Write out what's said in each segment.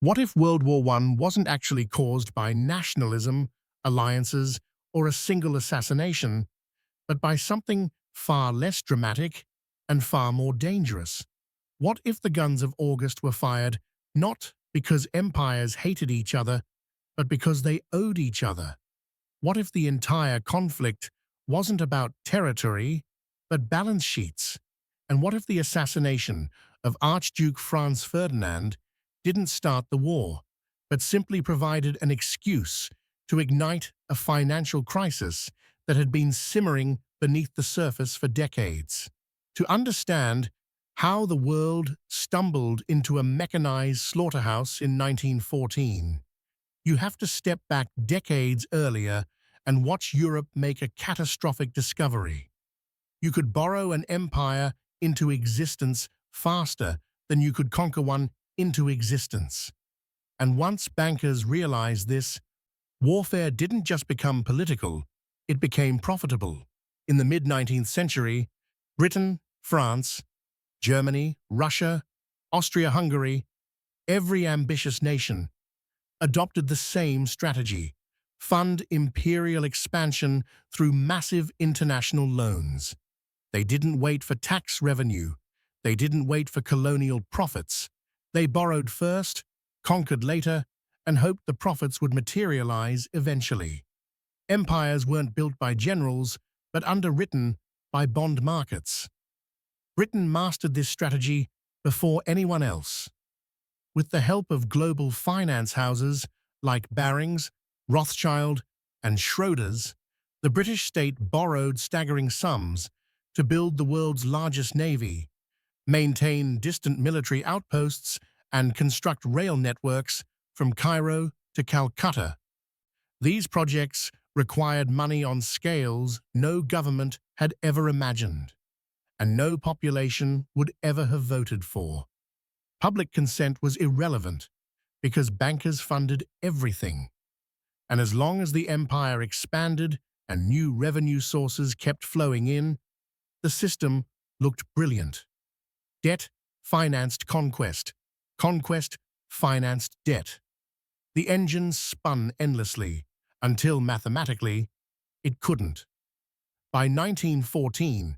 What if World War I wasn't actually caused by nationalism, alliances, or a single assassination, but by something far less dramatic and far more dangerous? What if the guns of August were fired not because empires hated each other, but because they owed each other? What if the entire conflict wasn't about territory, but balance sheets? And what if the assassination of Archduke Franz Ferdinand didn't start the war, but simply provided an excuse to ignite a financial crisis that had been simmering beneath the surface for decades? To understand how the world stumbled into a mechanized slaughterhouse in 1914, you have to step back decades earlier and watch Europe make a catastrophic discovery. You could borrow an empire into existence faster than you could conquer one into existence. And once bankers realized this, warfare didn't just become political, it became profitable. In the mid-19th century, Britain, France, Germany, Russia, Austria-Hungary, every ambitious nation adopted the same strategy: fund imperial expansion through massive international loans. They didn't wait for tax revenue. They didn't wait for colonial profits. They borrowed first, conquered later, and hoped the profits would materialize eventually. Empires weren't built by generals, but underwritten by bond markets. Britain mastered this strategy before anyone else. With the help of global finance houses like Barings, Rothschild, and Schroders, the British state borrowed staggering sums to build the world's largest navy, maintain distant military outposts, and construct rail networks from Cairo to Calcutta. These projects required money on scales no government had ever imagined, and no population would ever have voted for. Public consent was irrelevant because bankers funded everything. And as long as the empire expanded and new revenue sources kept flowing in, the system looked brilliant. Debt financed conquest. Conquest financed debt. The engine spun endlessly until mathematically it couldn't. By 1914,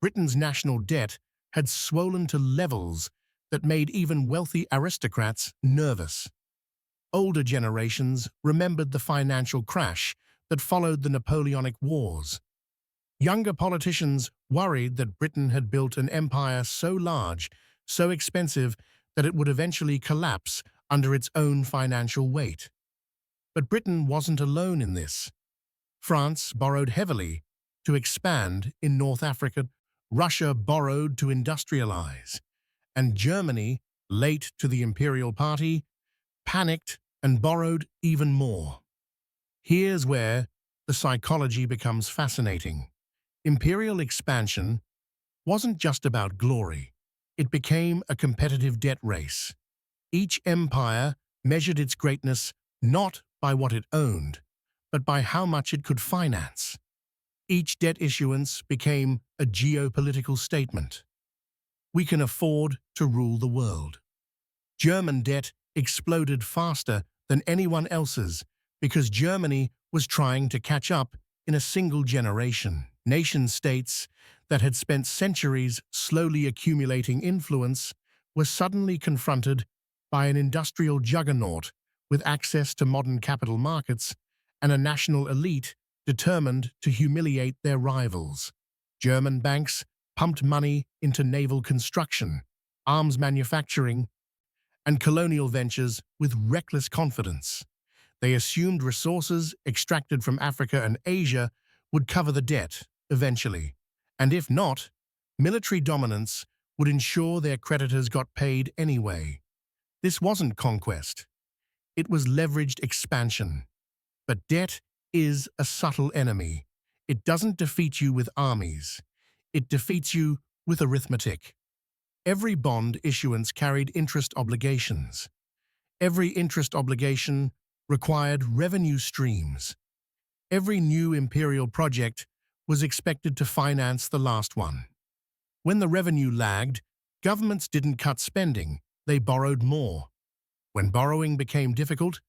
Britain's national debt had swollen to levels that made even wealthy aristocrats nervous. Older generations remembered the financial crash that followed the Napoleonic Wars. Younger politicians worried that Britain had built an empire so large, so expensive, that it would eventually collapse under its own financial weight. But Britain wasn't alone in this. France borrowed heavily to expand in North Africa. Russia borrowed to industrialize. And Germany, late to the imperial party, panicked and borrowed even more. Here's where the psychology becomes fascinating. Imperial expansion wasn't just about glory. It became a competitive debt race. Each empire measured its greatness not by what it owned, but by how much it could finance. Each debt issuance became a geopolitical statement. We can afford to rule the world. German debt exploded faster than anyone else's because Germany was trying to catch up in a single generation. Nation-states that had spent centuries slowly accumulating influence were suddenly confronted by an industrial juggernaut with access to modern capital markets and a national elite determined to humiliate their rivals. German banks pumped money into naval construction, arms manufacturing, and colonial ventures with reckless confidence. They assumed resources extracted from Africa and Asia would cover the debt eventually, and if not, military dominance would ensure their creditors got paid anyway. This wasn't conquest. It was leveraged expansion. But debt is a subtle enemy. It doesn't defeat you with armies. It defeats you with arithmetic. Every bond issuance carried interest obligations. Every interest obligation required revenue streams. Every new imperial project was expected to finance the last one. When the revenue lagged, governments didn't cut spending, they borrowed more. When borrowing became difficult,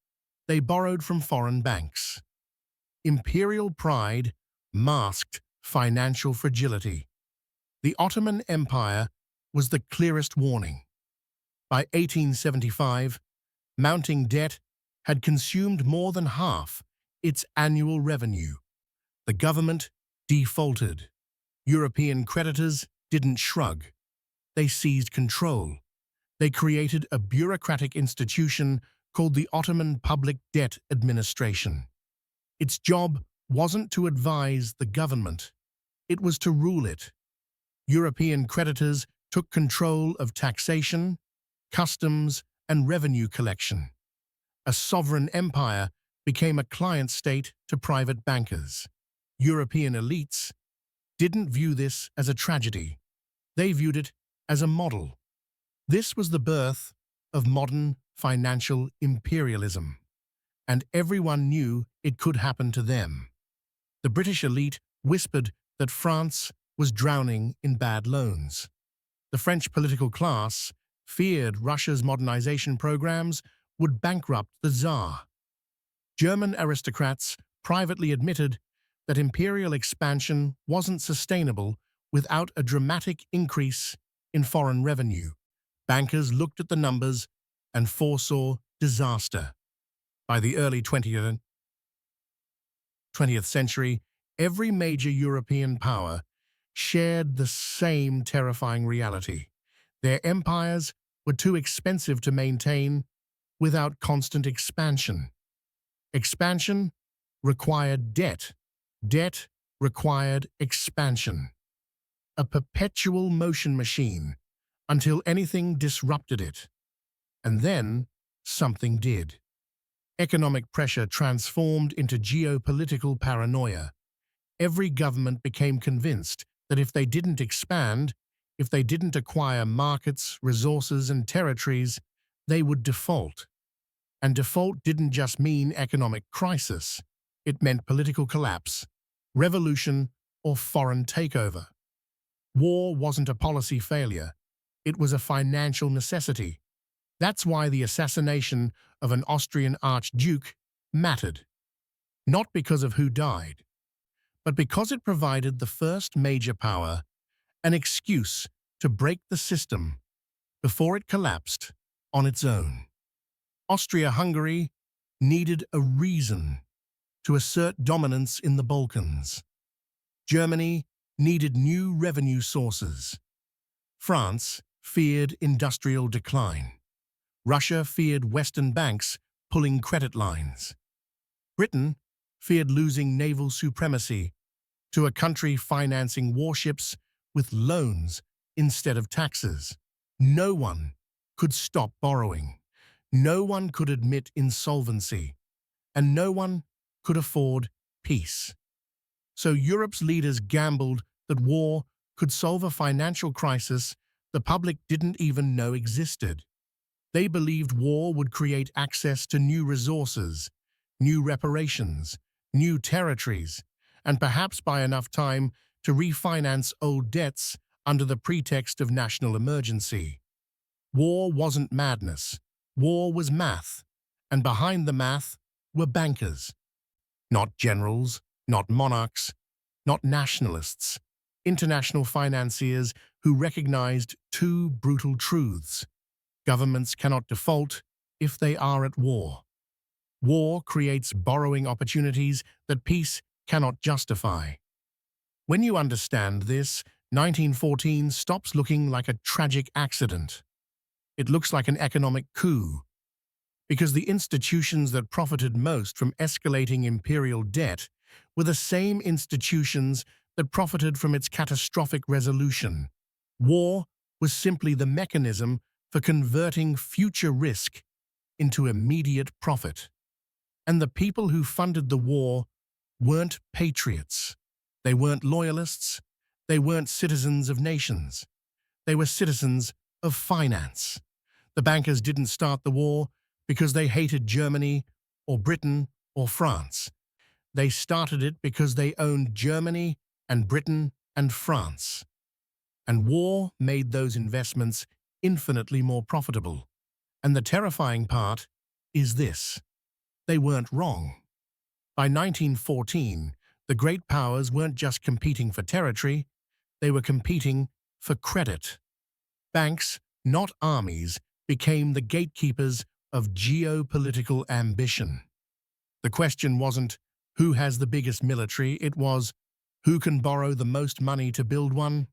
they borrowed from foreign banks. Imperial pride masked financial fragility. The Ottoman Empire was the clearest warning. By 1875, mounting debt had consumed more than half its annual revenue. The government defaulted. European creditors didn't shrug. They seized control. They created a bureaucratic institution called the Ottoman Public Debt Administration. Its job wasn't to advise the government. It was to rule it. European creditors took control of taxation, customs, and revenue collection. A sovereign empire became a client state to private bankers. European elites didn't view this as a tragedy. They viewed it as a model. This was the birth of modern financial imperialism, and everyone knew it could happen to them. The British elite whispered that France was drowning in bad loans. The French political class feared Russia's modernization programs would bankrupt the Tsar. German aristocrats privately admitted that imperial expansion wasn't sustainable without a dramatic increase in foreign revenue. Bankers looked at the numbers and foresaw disaster. By the early 20th century, every major European power shared the same terrifying reality. Their empires were too expensive to maintain without constant expansion. Expansion required debt. Debt required expansion. A perpetual motion machine until anything disrupted it. And then something did. Economic pressure transformed into geopolitical paranoia. Every government became convinced that if they didn't expand, if they didn't acquire markets, resources, and territories, they would default. And default didn't just mean economic crisis. It meant political collapse, revolution, or foreign takeover. War wasn't a policy failure. It was a financial necessity. That's why the assassination of an Austrian archduke mattered. Not because of who died, but because it provided the first major power an excuse to break the system before it collapsed on its own. Austria-Hungary needed a reason to assert dominance in the Balkans. Germany needed new revenue sources. France feared industrial decline. Russia feared Western banks pulling credit lines. Britain feared losing naval supremacy to a country financing warships with loans instead of taxes. No one could stop borrowing. No one could admit insolvency. And no one could afford peace. So Europe's leaders gambled that war could solve a financial crisis the public didn't even know existed. They believed war would create access to new resources, new reparations, new territories, and perhaps buy enough time to refinance old debts under the pretext of national emergency. War wasn't madness. War was math, and behind the math were bankers. Not generals, not monarchs, not nationalists. International financiers who recognized two brutal truths. Governments cannot default if they are at war. War creates borrowing opportunities that peace cannot justify. When you understand this, 1914 stops looking like a tragic accident. It looks like an economic coup. Because the institutions that profited most from escalating imperial debt were the same institutions that profited from its catastrophic resolution. War was simply the mechanism for converting future risk into immediate profit. And the people who funded the war weren't patriots. They weren't loyalists. They weren't citizens of nations. They were citizens of finance. The bankers didn't start the war because they hated Germany or Britain or France. They started it because they owned Germany and Britain and France. And war made those investments infinitely more profitable. And the terrifying part is this: they weren't wrong. By 1914, the great powers weren't just competing for territory, they were competing for credit. Banks, not armies, became the gatekeepers of geopolitical ambition. The question wasn't who has the biggest military, it was who can borrow the most money to build one.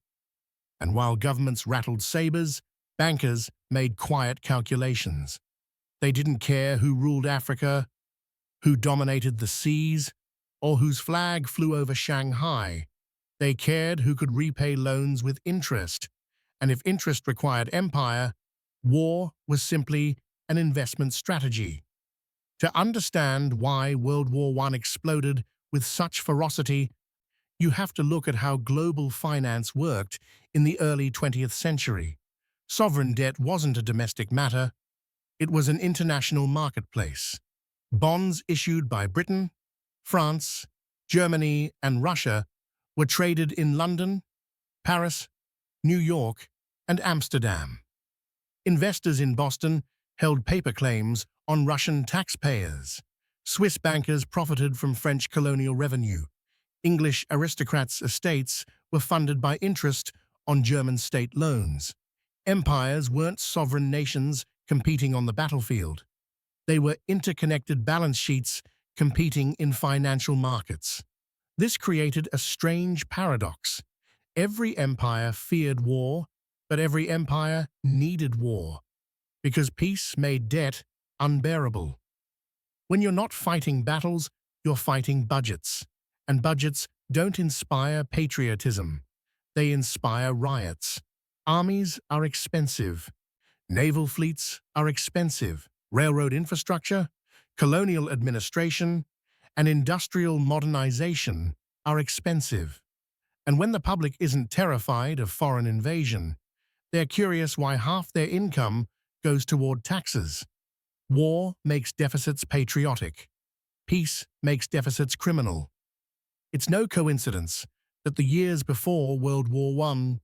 And while governments rattled sabers, bankers made quiet calculations. They didn't care who ruled Africa, who dominated the seas, or whose flag flew over Shanghai. They cared who could repay loans with interest. And if interest required empire, war was simply an investment strategy. To understand why World War I exploded with such ferocity, you have to look at how global finance worked in the early 20th century. Sovereign debt wasn't a domestic matter, it was an international marketplace. Bonds issued by Britain, France, Germany, and Russia were traded in London, Paris, New York, and Amsterdam. Investors in Boston held paper claims on Russian taxpayers. Swiss bankers profited from French colonial revenue. English aristocrats' estates were funded by interest on German state loans. Empires weren't sovereign nations competing on the battlefield. They were interconnected balance sheets competing in financial markets. This created a strange paradox. Every empire feared war, but every empire needed war, because peace made debt unbearable. When you're not fighting battles, you're fighting budgets. And budgets don't inspire patriotism. They inspire riots. Armies are expensive. Naval fleets are expensive. Railroad infrastructure, colonial administration, and industrial modernization are expensive. And when the public isn't terrified of foreign invasion, they're curious why half their income goes toward taxes. War makes deficits patriotic. Peace makes deficits criminal. It's no coincidence that the years before World War I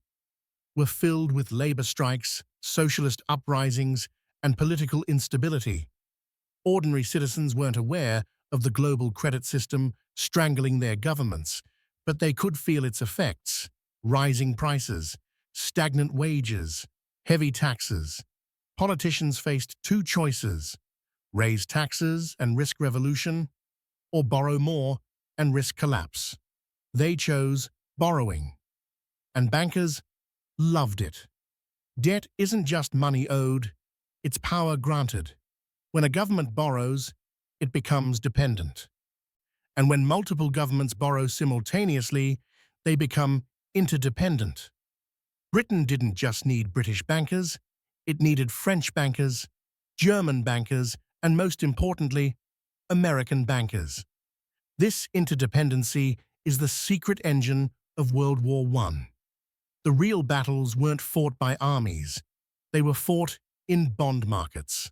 were filled with labor strikes, socialist uprisings, and political instability. Ordinary citizens weren't aware of the global credit system strangling their governments, but they could feel its effects: rising prices, stagnant wages, heavy taxes. Politicians faced two choices: raise taxes and risk revolution, or borrow more and risk collapse. They chose borrowing. And bankers loved it. Debt isn't just money owed, it's power granted. When a government borrows, it becomes dependent. And when multiple governments borrow simultaneously, they become interdependent. Britain didn't just need British bankers, it needed French bankers, German bankers, and most importantly, American bankers. This interdependency is the secret engine of World War I. The real battles weren't fought by armies, they were fought in bond markets.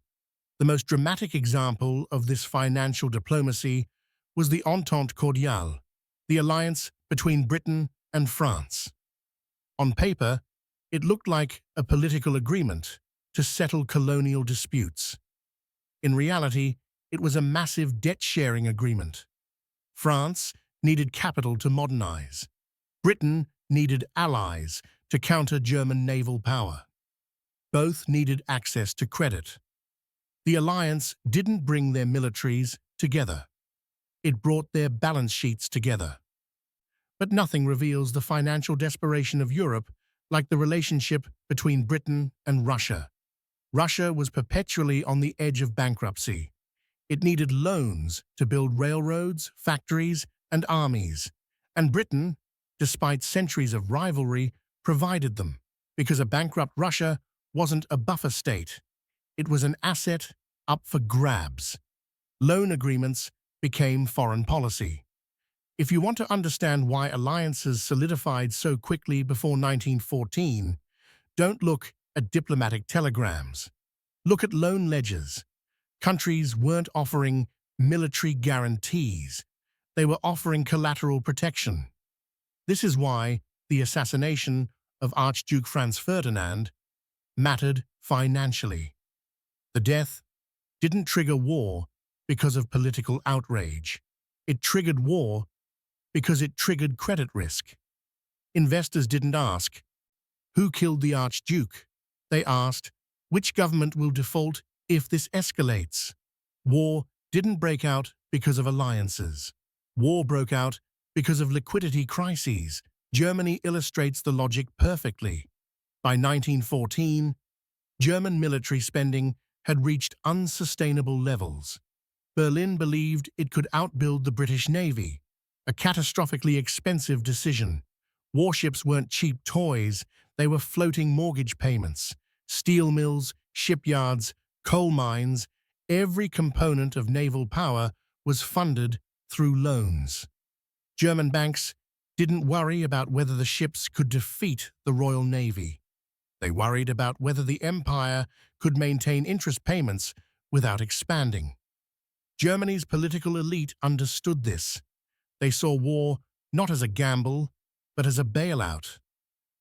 The most dramatic example of this financial diplomacy was the Entente Cordiale, the alliance between Britain and France. On paper, it looked like a political agreement to settle colonial disputes. In reality, it was a massive debt-sharing agreement. France needed capital to modernize. Britain needed allies to counter German naval power. Both needed access to credit. The alliance didn't bring their militaries together. It brought their balance sheets together. But nothing reveals the financial desperation of Europe like the relationship between Britain and Russia. Russia was perpetually on the edge of bankruptcy. It needed loans to build railroads, factories, and armies. And Britain, despite centuries of rivalry, provided them, because a bankrupt Russia wasn't a buffer state. It was an asset up for grabs. Loan agreements became foreign policy. If you want to understand why alliances solidified so quickly before 1914, don't look at diplomatic telegrams. Look at loan ledgers. Countries weren't offering military guarantees. They were offering collateral protection. This is why the assassination of Archduke Franz Ferdinand mattered financially. The death didn't trigger war because of political outrage. It triggered war because it triggered credit risk. Investors didn't ask, who killed the Archduke? They asked, which government will default if this escalates? War didn't break out because of alliances. War broke out because of liquidity crises. Germany illustrates the logic perfectly. By 1914, German military spending had reached unsustainable levels. Berlin believed it could outbuild the British Navy, a catastrophically expensive decision. Warships weren't cheap toys, they were floating mortgage payments. Steel mills, shipyards, coal mines, every component of naval power was funded through loans. German banks didn't worry about whether the ships could defeat the Royal Navy. They worried about whether the empire could maintain interest payments without expanding. Germany's political elite understood this. They saw war not as a gamble, but as a bailout.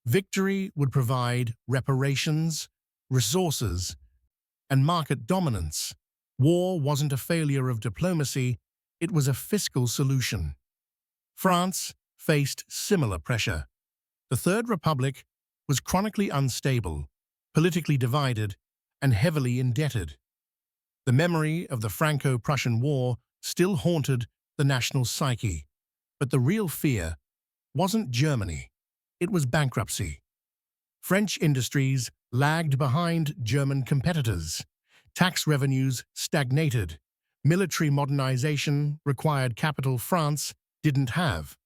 Victory would provide reparations, resources, and market dominance. War wasn't a failure of diplomacy, it was a fiscal solution. France faced similar pressure. The Third Republic was chronically unstable, politically divided, and heavily indebted. The memory of the Franco-Prussian War still haunted the national psyche, but the real fear wasn't Germany, it was bankruptcy. French industries lagged behind German competitors. Tax revenues stagnated. Military modernization required capital France didn't have.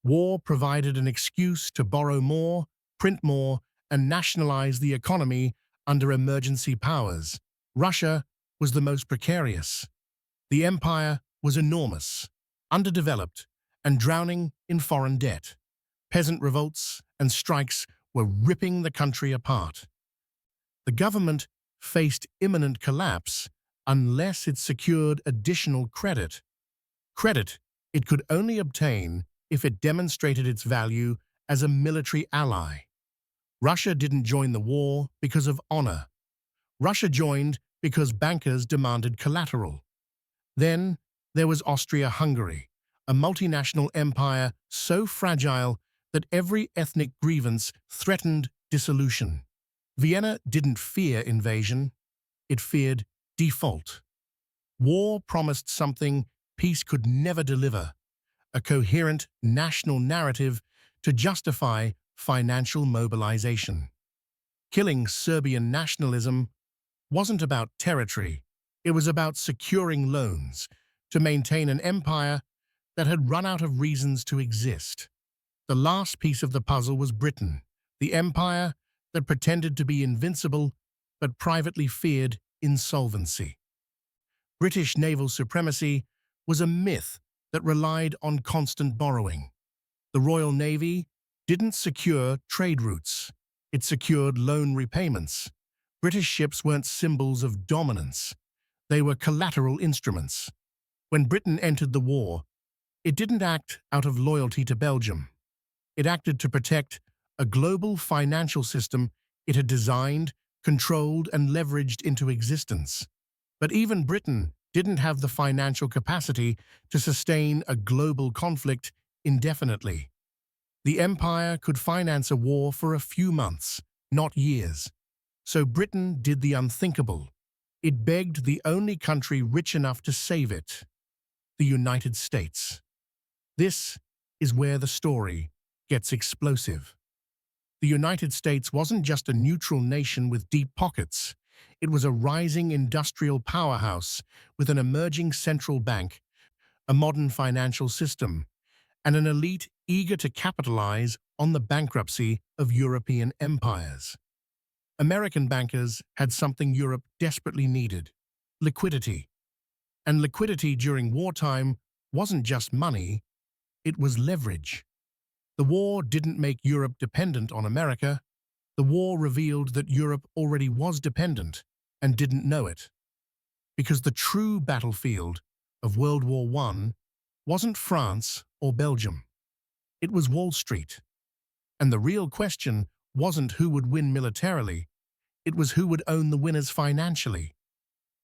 War provided an excuse to borrow more, print more, and nationalize the economy under emergency powers. Russia was the most precarious. The empire was enormous, underdeveloped, and drowning in foreign debt. Peasant revolts and strikes were ripping the country apart. The government faced imminent collapse unless it secured additional credit. Credit it could only obtain if it demonstrated its value as a military ally. Russia didn't join the war because of honor. Russia joined because bankers demanded collateral. Then there was Austria-Hungary, a multinational empire so fragile that every ethnic grievance threatened dissolution. Vienna didn't fear invasion, it feared default. War promised something peace could never deliver, a coherent national narrative to justify financial mobilization. Killing Serbian nationalism wasn't about territory, it was about securing loans to maintain an empire that had run out of reasons to exist. The last piece of the puzzle was Britain, the empire that pretended to be invincible but privately feared insolvency. British naval supremacy was a myth that relied on constant borrowing. The Royal Navy didn't secure trade routes, it secured loan repayments. British ships weren't symbols of dominance, they were collateral instruments. When Britain entered the war, it didn't act out of loyalty to Belgium. It acted to protect a global financial system it had designed, controlled, and leveraged into existence. But even Britain didn't have the financial capacity to sustain a global conflict indefinitely. The empire could finance a war for a few months, not years. So Britain did the unthinkable. It begged the only country rich enough to save it, the United States. This is where the story gets explosive. The United States wasn't just a neutral nation with deep pockets. It was a rising industrial powerhouse with an emerging central bank, a modern financial system, and an elite eager to capitalize on the bankruptcy of European empires. American bankers had something Europe desperately needed: liquidity. And liquidity during wartime wasn't just money, it was leverage. The war didn't make Europe dependent on America. The war revealed that Europe already was dependent and didn't know it. Because the true battlefield of World War I wasn't France or Belgium. It was Wall Street. And the real question wasn't who would win militarily, it was who would own the winners financially.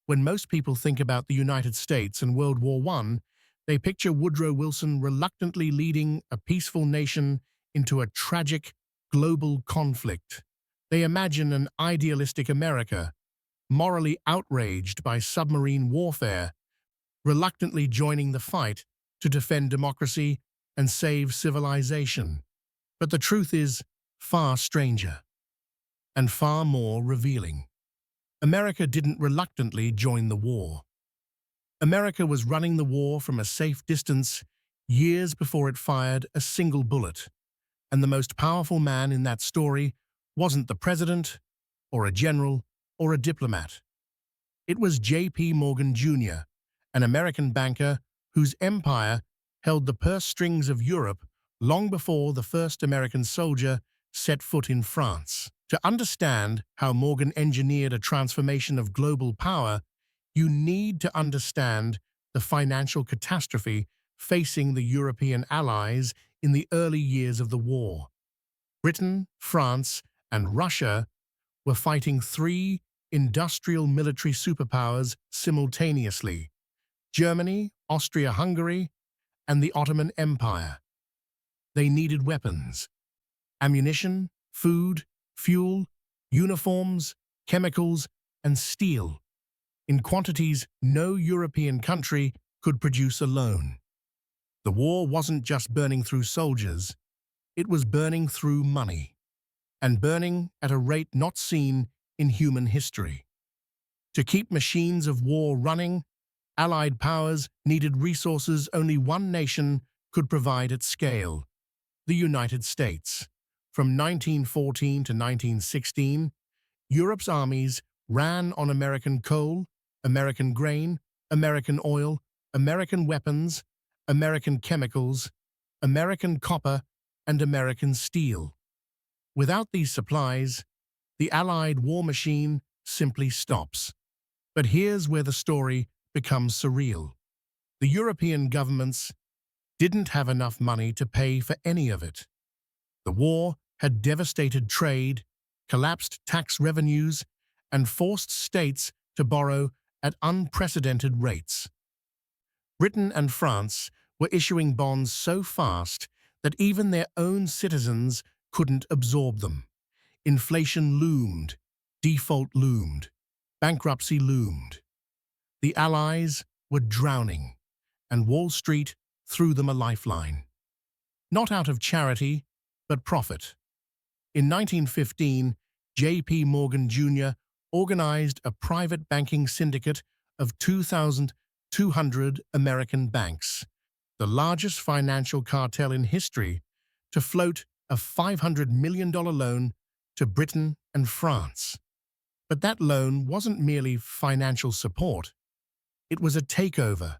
When most people think about the United States and World War I, they picture Woodrow Wilson reluctantly leading a peaceful nation into a tragic global conflict. They imagine an idealistic America, morally outraged by submarine warfare, reluctantly joining the fight to defend democracy and save civilization. But the truth is far stranger and far more revealing. America didn't reluctantly join the war. America was running the war from a safe distance years before it fired a single bullet. And the most powerful man in that story wasn't the president, or a general, or a diplomat. It was J.P. Morgan Jr., an American banker whose empire held the purse strings of Europe long before the first American soldier set foot in France. To understand how Morgan engineered a transformation of global power, you need to understand the financial catastrophe facing the European allies in the early years of the war. Britain, France, and Russia were fighting three industrial military superpowers simultaneously: Germany, Austria-Hungary, and the Ottoman Empire. They needed weapons, ammunition, food, fuel, uniforms, chemicals, and steel, in quantities no European country could produce alone. The war wasn't just burning through soldiers, it was burning through money, and burning at a rate not seen in human history. To keep machines of war running, Allied powers needed resources only one nation could provide at scale: the United States. From 1914 to 1916, Europe's armies ran on American coal, American grain, American oil, American weapons, American chemicals, American copper, and American steel. Without these supplies, the Allied war machine simply stops. But here's where the story becomes surreal. The European governments didn't have enough money to pay for any of it. The war had devastated trade, collapsed tax revenues, and forced states to borrow at unprecedented rates. Britain and France were issuing bonds so fast that even their own citizens couldn't absorb them. Inflation loomed, default loomed, bankruptcy loomed. The Allies were drowning, and Wall Street threw them a lifeline. Not out of charity, but profit. In 1915, J.P. Morgan Jr. organized a private banking syndicate of 2,200 American banks, the largest financial cartel in history, to float a $500 million loan to Britain and France. But that loan wasn't merely financial support. It was a takeover.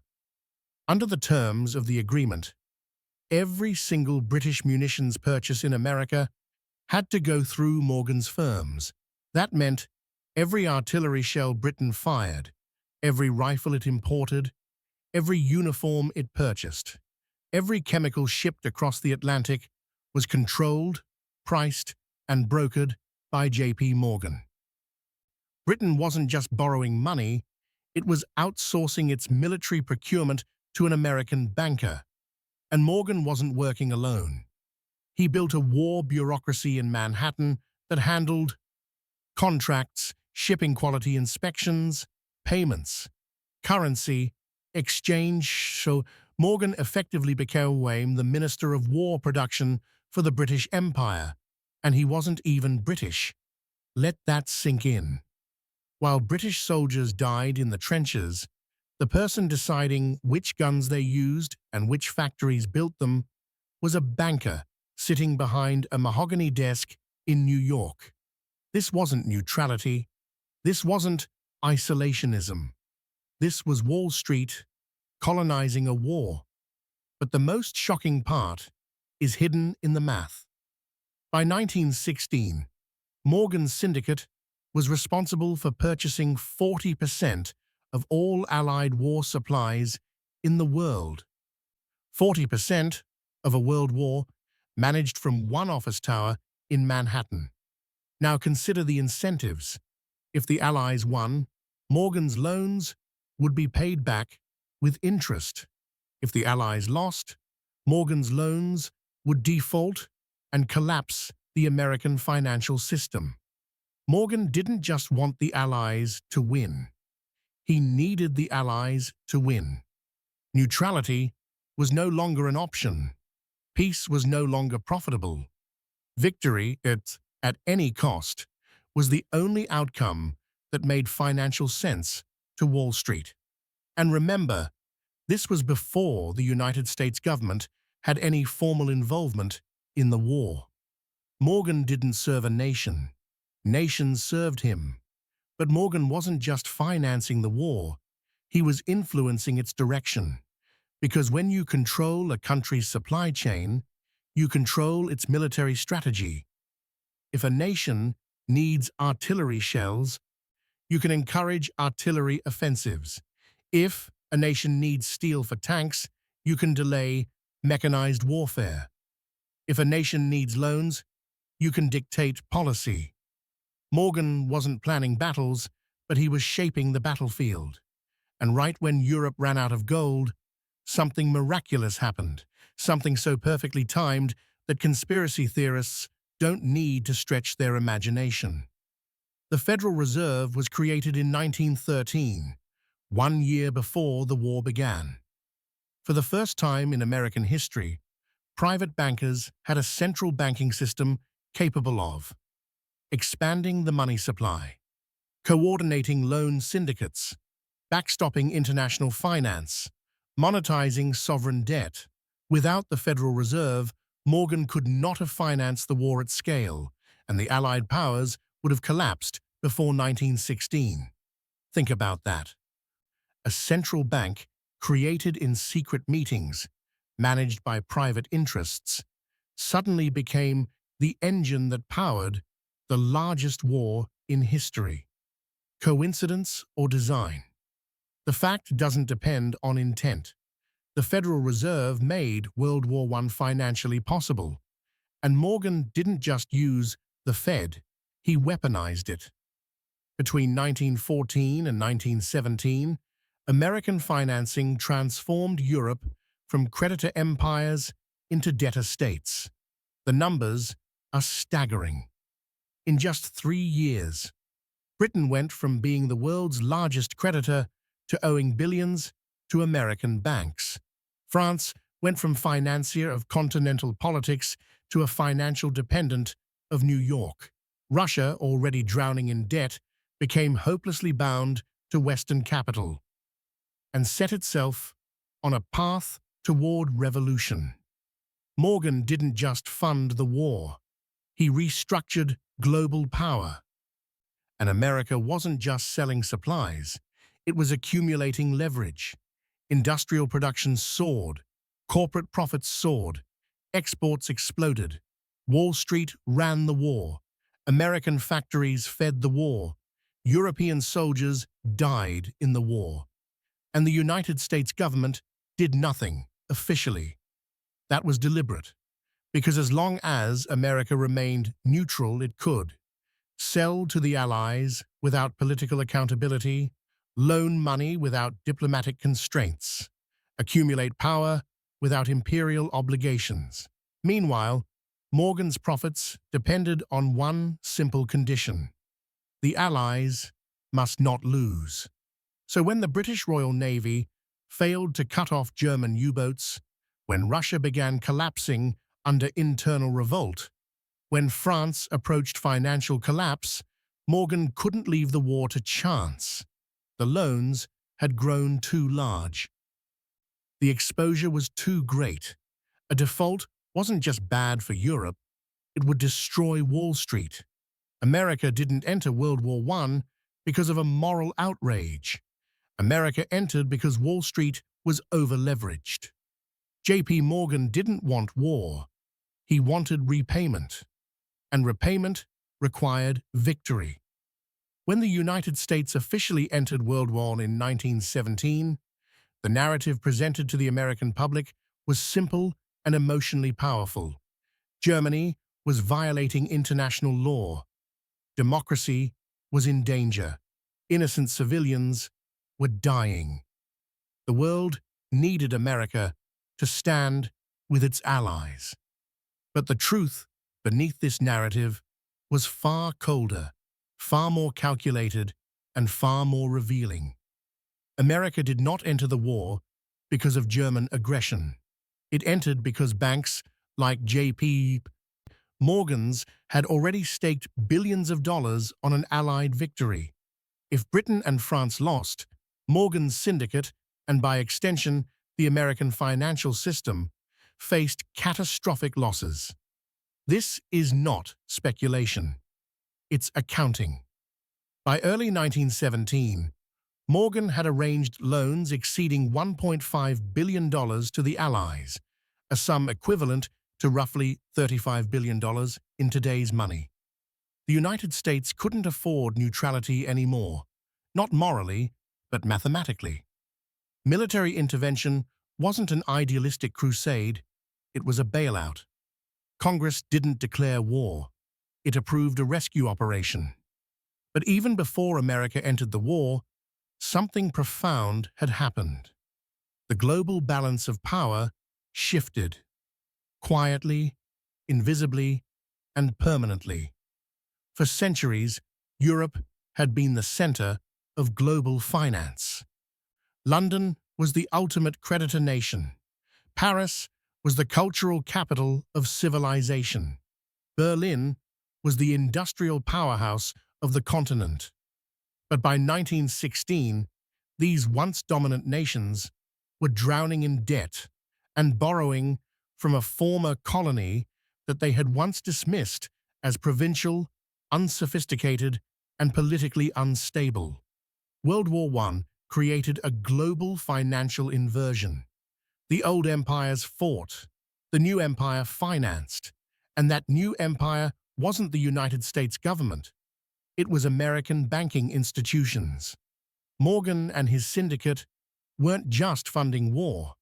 Under the terms of the agreement, every single British munitions purchase in America had to go through Morgan's firms. That meant every artillery shell Britain fired, every rifle it imported, every uniform it purchased, every chemical shipped across the Atlantic was controlled, priced, and brokered by J.P. Morgan. Britain wasn't just borrowing money, it was outsourcing its military procurement to an American banker. And Morgan wasn't working alone. He built a war bureaucracy in Manhattan that handled contracts, shipping quality inspections, payments, currency, exchange. So Morgan effectively became the Minister of War Production for the British Empire, and he wasn't even British. Let that sink in. While British soldiers died in the trenches, the person deciding which guns they used and which factories built them was a banker sitting behind a mahogany desk in New York. This wasn't neutrality. This wasn't isolationism. This was Wall Street colonizing a war. But the most shocking part is hidden in the math. By 1916, Morgan's syndicate was responsible for purchasing 40% of all Allied war supplies in the world. 40% of a world war managed from one office tower in Manhattan. Now consider the incentives. If the Allies won, Morgan's loans would be paid back with interest. If the Allies lost, Morgan's loans would default and collapse the American financial system. Morgan didn't just want the Allies to win. He needed the Allies to win. Neutrality was no longer an option. Peace was no longer profitable. Victory, at any cost, was the only outcome that made financial sense to Wall Street. And remember, this was before the United States government had any formal involvement in the war. Morgan didn't serve a nation. Nations served him. But Morgan wasn't just financing the war, he was influencing its direction. Because when you control a country's supply chain, you control its military strategy. If a nation needs artillery shells, you can encourage artillery offensives. If a nation needs steel for tanks, you can delay mechanized warfare. If a nation needs loans, you can dictate policy. Morgan wasn't planning battles, but he was shaping the battlefield. And right when Europe ran out of gold, something miraculous happened, something so perfectly timed that conspiracy theorists don't need to stretch their imagination. The Federal Reserve was created in 1913, 1 year before the war began. For the first time in American history, private bankers had a central banking system capable of expanding the money supply, coordinating loan syndicates, backstopping international finance, monetizing sovereign debt. Without the Federal Reserve, Morgan could not have financed the war at scale, and the Allied powers would have collapsed before 1916. Think about that. A central bank created in secret meetings, managed by private interests, suddenly became the engine that powered the largest war in history. Coincidence or design? The fact doesn't depend on intent. The Federal Reserve made World War I financially possible, and Morgan didn't just use the Fed, he weaponized it. Between 1914 and 1917, American financing transformed Europe from creditor empires into debtor states. The numbers are staggering. In just 3 years, Britain went from being the world's largest creditor to owing billions to American banks. France went from financier of continental politics to a financial dependent of New York. Russia, already drowning in debt, became hopelessly bound to Western capital and set itself on a path toward revolution. Morgan didn't just fund the war. He restructured global power. And America wasn't just selling supplies. It was accumulating leverage. Industrial production soared. Corporate profits soared. Exports exploded. Wall Street ran the war. American factories fed the war. European soldiers died in the war. And the United States government did nothing, officially. That was deliberate, because as long as America remained neutral, it could sell to the Allies without political accountability, loan money without diplomatic constraints, accumulate power without imperial obligations. Meanwhile, Morgan's profits depended on one simple condition: the Allies must not lose. So when the British Royal Navy failed to cut off German U-boats, when Russia began collapsing under internal revolt, when France approached financial collapse, Morgan couldn't leave the war to chance. The loans had grown too large. The exposure was too great. A default wasn't just bad for Europe, it would destroy Wall Street. America didn't enter World War I because of a moral outrage. America entered because Wall Street was over-leveraged. J.P. Morgan didn't want war. He wanted repayment. And repayment required victory. When the United States officially entered World War I in 1917, the narrative presented to the American public was simple and emotionally powerful. Germany was violating international law. Democracy was in danger. Innocent civilians were dying. The world needed America to stand with its allies. But the truth beneath this narrative was far colder, far more calculated, and far more revealing. America did not enter the war because of German aggression. It entered because banks like J.P. Morgan's had already staked billions of dollars on an Allied victory. If Britain and France lost, Morgan's syndicate, and by extension the American financial system, faced catastrophic losses. This is not speculation. It's accounting. By early 1917, Morgan had arranged loans exceeding $1.5 billion to the Allies, a sum equivalent to roughly $35 billion in today's money. The United States couldn't afford neutrality anymore, not morally, but mathematically. Military intervention wasn't an idealistic crusade, it was a bailout. Congress didn't declare war, it approved a rescue operation. But even before America entered the war, something profound had happened. The global balance of power shifted, quietly, invisibly, and permanently. For centuries, Europe had been the center of global finance. London was the ultimate creditor nation. Paris was the cultural capital of civilization. Berlin was the industrial powerhouse of the continent. But by 1916, these once dominant nations were drowning in debt and borrowing from a former colony that they had once dismissed as provincial, unsophisticated, and politically unstable. World War I created a global financial inversion. The old empires fought, the new empire financed, and that new empire wasn't the United States government. It was American banking institutions. Morgan and his syndicate weren't just funding war,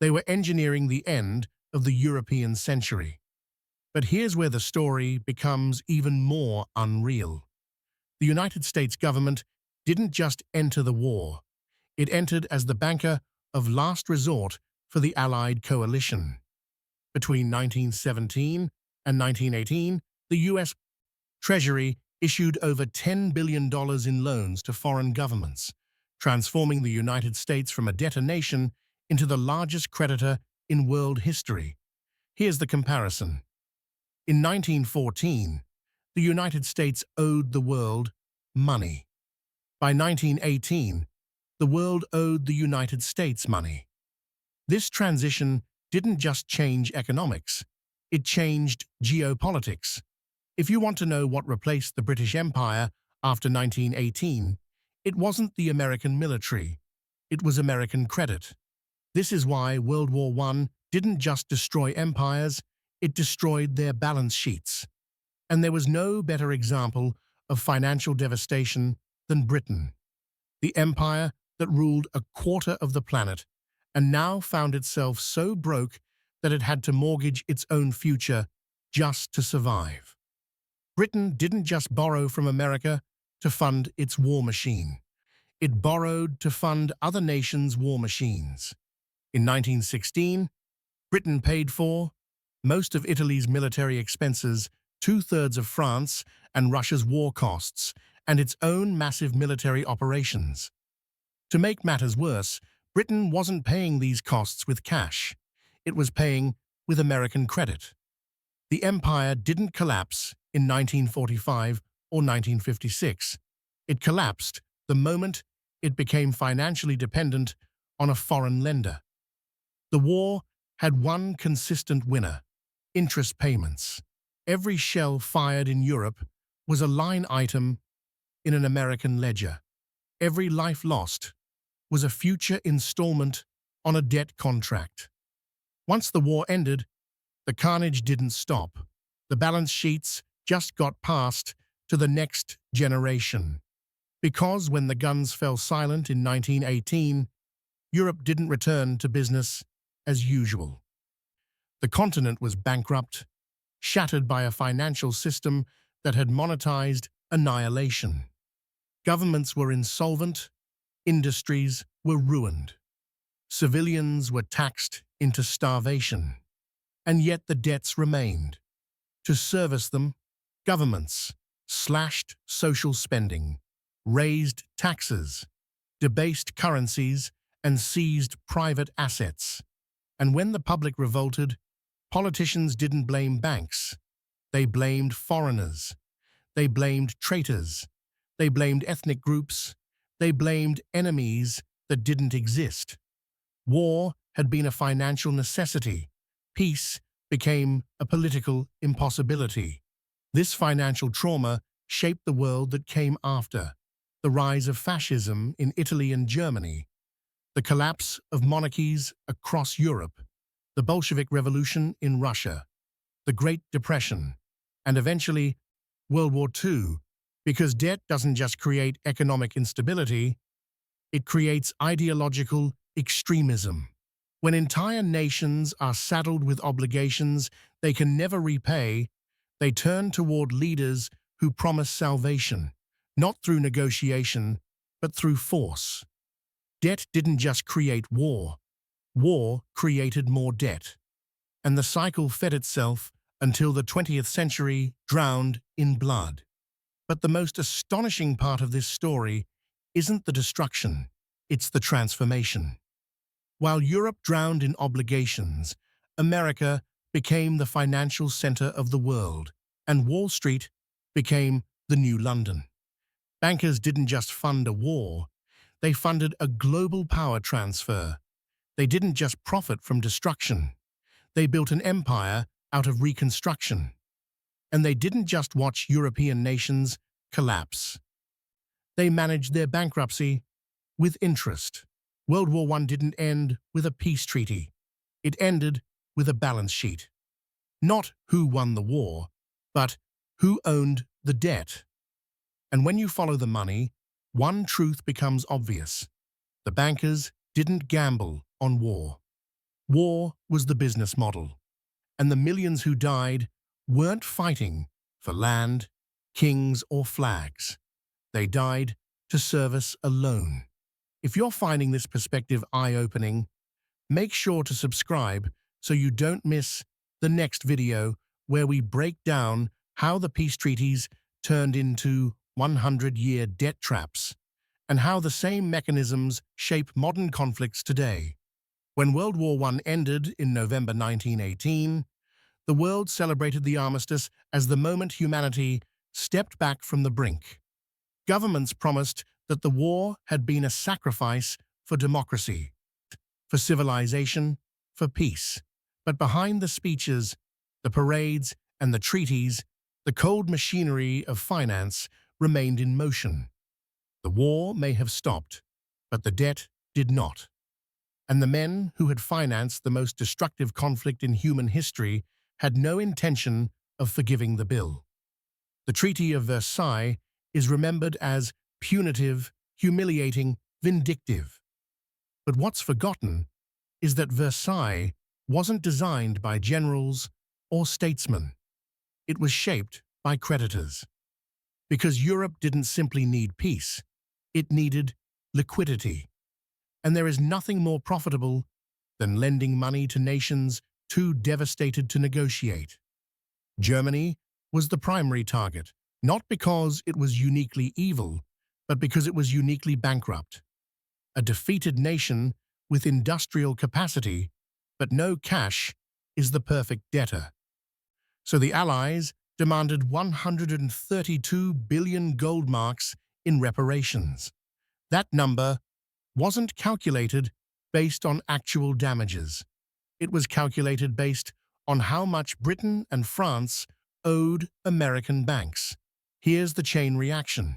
they were engineering the end of the European century. But here's where the story becomes even more unreal. The United States government didn't just enter the war, it entered as the banker of last resort for the Allied coalition. Between 1917 and 1918, the U.S. Treasury issued over $10 billion in loans to foreign governments, transforming the United States from a debtor nation into the largest creditor in world history. Here's the comparison. In 1914, the United States owed the world money. By 1918, the world owed the United States money. This transition didn't just change economics, it changed geopolitics. If you want to know what replaced the British Empire after 1918, it wasn't the American military, it was American credit. This is why World War I didn't just destroy empires, it destroyed their balance sheets. And there was no better example of financial devastation than Britain, the empire that ruled a quarter of the planet and now found itself so broke that it had to mortgage its own future just to survive. Britain didn't just borrow from America to fund its war machine. It borrowed to fund other nations' war machines. In 1916, Britain paid for most of Italy's military expenses, two-thirds of France and Russia's war costs, and its own massive military operations. To make matters worse, Britain wasn't paying these costs with cash. It was paying with American credit. The empire didn't collapse in 1945 or 1956. It collapsed the moment it became financially dependent on a foreign lender. The war had one consistent winner: interest payments. Every shell fired in Europe was a line item in an American ledger. Every life lost was a future installment on a debt contract. Once the war ended, the carnage didn't stop. The balance sheets just got passed to the next generation. Because when the guns fell silent in 1918, Europe didn't return to business as usual. The continent was bankrupt, shattered by a financial system that had monetized annihilation. Governments were insolvent, industries were ruined, civilians were taxed into starvation, and yet the debts remained. To service them, governments slashed social spending, raised taxes, debased currencies, and seized private assets. And when the public revolted, politicians didn't blame banks. They blamed foreigners. They blamed traitors. They blamed ethnic groups. They blamed enemies that didn't exist. War had been a financial necessity. Peace became a political impossibility. This financial trauma shaped the world that came after: the rise of fascism in Italy and Germany, the collapse of monarchies across Europe, the Bolshevik Revolution in Russia, the Great Depression, and eventually World War II, because debt doesn't just create economic instability, it creates ideological extremism. When entire nations are saddled with obligations they can never repay, they turn toward leaders who promise salvation, not through negotiation, but through force. Debt didn't just create war. War created more debt. And the cycle fed itself until the 20th century drowned in blood. But the most astonishing part of this story isn't the destruction, it's the transformation. While Europe drowned in obligations, America became the financial center of the world, and Wall Street became the new London. Bankers didn't just fund a war, they funded a global power transfer. They didn't just profit from destruction, they built an empire out of reconstruction. And they didn't just watch European nations collapse. They managed their bankruptcy with interest. World War I didn't end with a peace treaty. It ended with a balance sheet. Not who won the war, but who owned the debt. And when you follow the money, one truth becomes obvious. The bankers didn't gamble on war. War was the business model. And the millions who died weren't fighting for land, kings, or flags. They died to service a loan. If you're finding this perspective eye-opening, make sure to subscribe so you don't miss the next video where we break down how the peace treaties turned into 100-year debt traps and how the same mechanisms shape modern conflicts today. When World War I ended in November 1918, the world celebrated the armistice as the moment humanity stepped back from the brink. Governments promised that the war had been a sacrifice for democracy, for civilization, for peace. But behind the speeches, the parades, and the treaties, the cold machinery of finance remained in motion. The war may have stopped, but the debt did not. And the men who had financed the most destructive conflict in human history had no intention of forgiving the bill. The Treaty of Versailles is remembered as punitive, humiliating, vindictive. But what's forgotten is that Versailles wasn't designed by generals or statesmen. It was shaped by creditors. Because Europe didn't simply need peace, it needed liquidity. And there is nothing more profitable than lending money to nations too devastated to negotiate. Germany was the primary target, not because it was uniquely evil, but because it was uniquely bankrupt. A defeated nation with industrial capacity, but no cash, is the perfect debtor. So the Allies demanded 132 billion gold marks in reparations. That number wasn't calculated based on actual damages. It was calculated based on how much Britain and France owed American banks. Here's the chain reaction.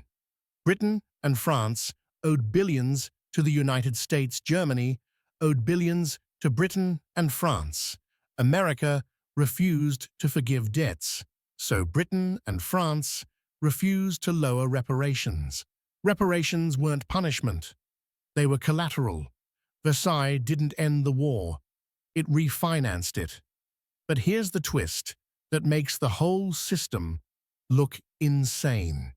Britain and France owed billions to the United States. Germany owed billions to Britain and France. America refused to forgive debts, so Britain and France refused to lower reparations. Reparations weren't punishment. They were collateral. Versailles didn't end the war. It refinanced it. But here's the twist that makes the whole system look insane.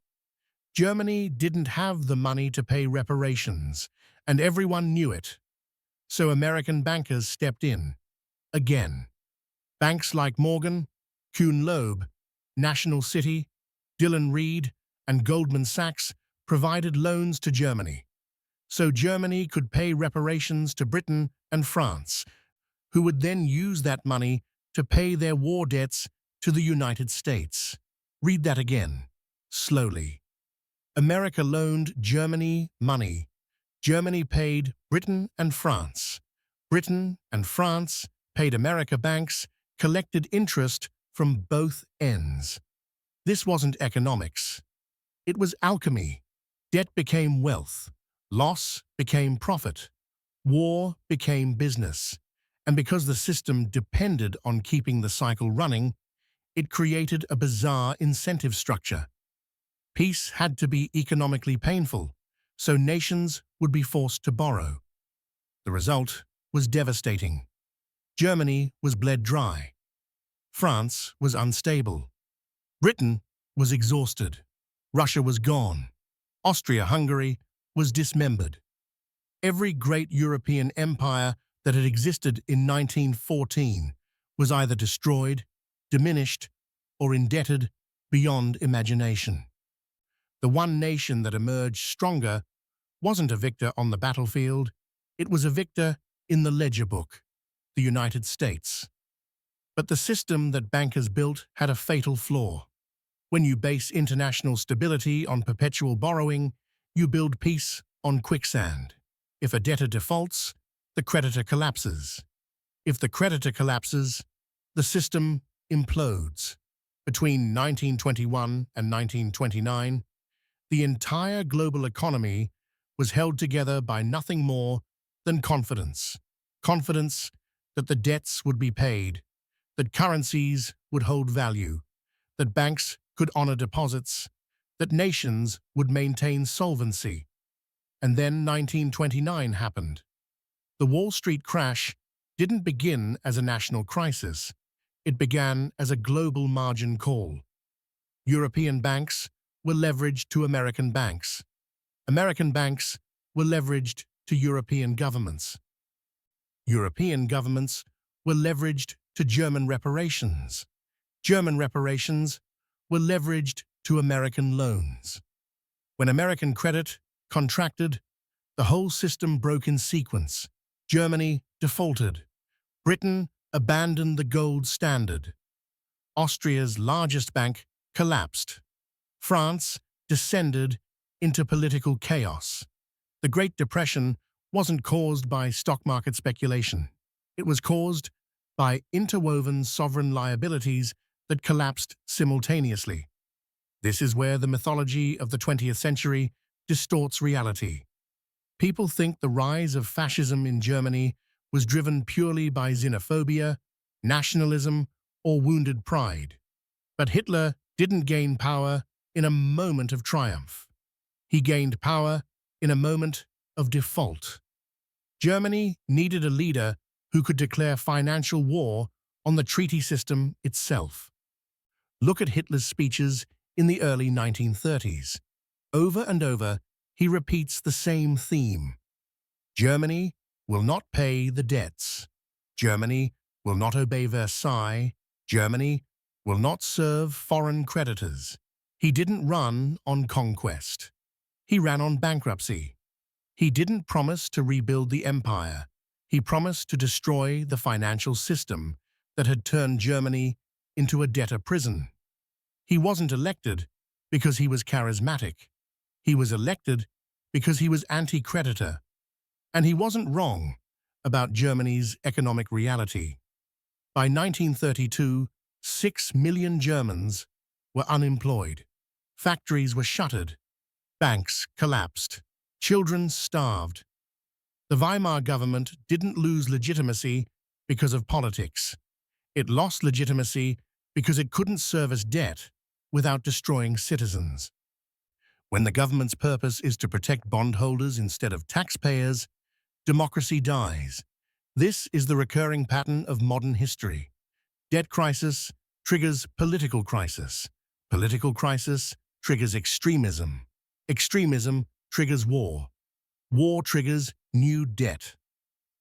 Germany didn't have the money to pay reparations, and everyone knew it. So American bankers stepped in. Again. Banks like Morgan, Kuhn Loeb, National City, Dillon Reed, and Goldman Sachs provided loans to Germany. So Germany could pay reparations to Britain and France, who would then use that money to pay their war debts to the United States. Read that again, slowly. America loaned Germany money. Germany paid Britain and France. Britain and France paid America banks, collected interest from both ends. This wasn't economics. It was alchemy. Debt became wealth. Loss became profit. War became business. And because the system depended on keeping the cycle running, it created a bizarre incentive structure. Peace had to be economically painful, so nations would be forced to borrow. The result was devastating. Germany was bled dry. France was unstable. Britain was exhausted. Russia was gone. Austria-Hungary was dismembered. Every great European empire that had existed in 1914 was either destroyed, diminished, or indebted beyond imagination. The one nation that emerged stronger wasn't a victor on the battlefield, it was a victor in the ledger book, the United States. But the system that bankers built had a fatal flaw. When you base international stability on perpetual borrowing, you build peace on quicksand. If a debtor defaults, the creditor collapses. If the creditor collapses, the system implodes. Between 1921 and 1929, the entire global economy was held together by nothing more than confidence. Confidence that the debts would be paid, that currencies would hold value, that banks could honor deposits, that nations would maintain solvency. And then 1929 happened. The Wall Street crash didn't begin as a national crisis. It began as a global margin call. European banks were leveraged to American banks. American banks were leveraged to European governments. European governments were leveraged to German reparations. German reparations were leveraged to American loans. When American credit contracted, the whole system broke in sequence. Germany defaulted. Britain abandoned the gold standard. Austria's largest bank collapsed. France descended into political chaos. The Great Depression wasn't caused by stock market speculation. It was caused by interwoven sovereign liabilities that collapsed simultaneously. This is where the mythology of the 20th century distorts reality. People think the rise of fascism in Germany was driven purely by xenophobia, nationalism, or wounded pride. But Hitler didn't gain power in a moment of triumph. He gained power in a moment of default. Germany needed a leader who could declare financial war on the treaty system itself. Look at Hitler's speeches in the early 1930s. Over and over, he repeats the same theme. Germany will not pay the debts. Germany will not obey Versailles. Germany will not serve foreign creditors. He didn't run on conquest. He ran on bankruptcy. He didn't promise to rebuild the empire. He promised to destroy the financial system that had turned Germany into a debtor prison. He wasn't elected because he was charismatic. He was elected because he was anti-creditor. And he wasn't wrong about Germany's economic reality. By 1932, 6 million Germans were unemployed. Factories were shuttered. Banks collapsed. Children starved. The Weimar government didn't lose legitimacy because of politics. It lost legitimacy because it couldn't service debt without destroying citizens. When the government's purpose is to protect bondholders instead of taxpayers, democracy dies. This is the recurring pattern of modern history. Debt crisis triggers political crisis. Political crisis triggers extremism. Extremism triggers war. War triggers new debt.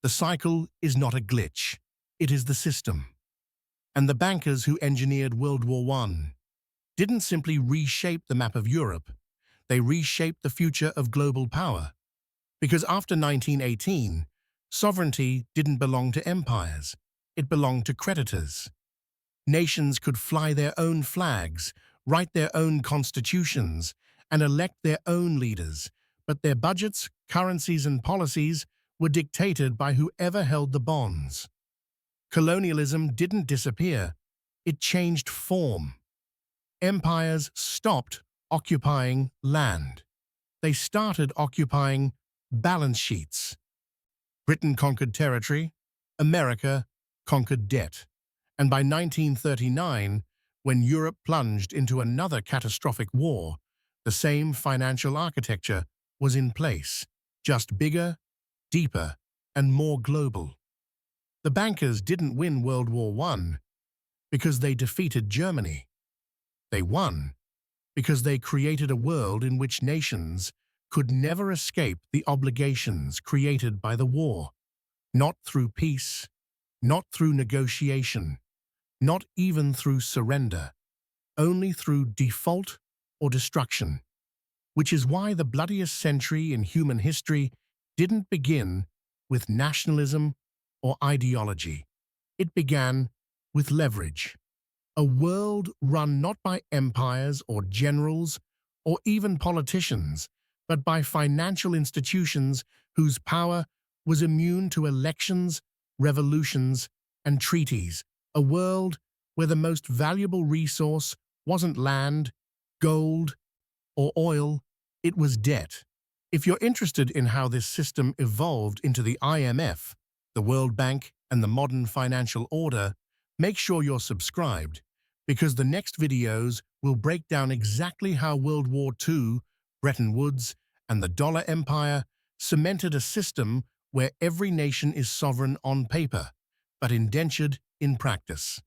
The cycle is not a glitch. It is the system. And the bankers who engineered World War I didn't simply reshape the map of Europe. They reshaped the future of global power. Because after 1918, sovereignty didn't belong to empires. It belonged to creditors. Nations could fly their own flags, write their own constitutions, and elect their own leaders, but their budgets, currencies, and policies were dictated by whoever held the bonds. Colonialism didn't disappear. It changed form. Empires stopped occupying land. They started occupying balance sheets. Britain conquered territory. America conquered debt. And by 1939, when Europe plunged into another catastrophic war, the same financial architecture was in place, just bigger, deeper, and more global. The bankers didn't win World War I because they defeated Germany. They won because they created a world in which nations could never escape the obligations created by the war, not through peace, not through negotiation, not even through surrender, only through default or destruction, which is why the bloodiest century in human history didn't begin with nationalism or ideology. It began with leverage. A world run not by empires or generals or even politicians, but by financial institutions whose power was immune to elections, revolutions, and treaties. A world where the most valuable resource wasn't land, gold, or oil, it was debt. If you're interested in how this system evolved into the IMF, the World Bank, and the modern financial order, make sure you're subscribed, because the next videos will break down exactly how World War II, Bretton Woods, and the dollar empire cemented a system where every nation is sovereign on paper, but indentured in practice.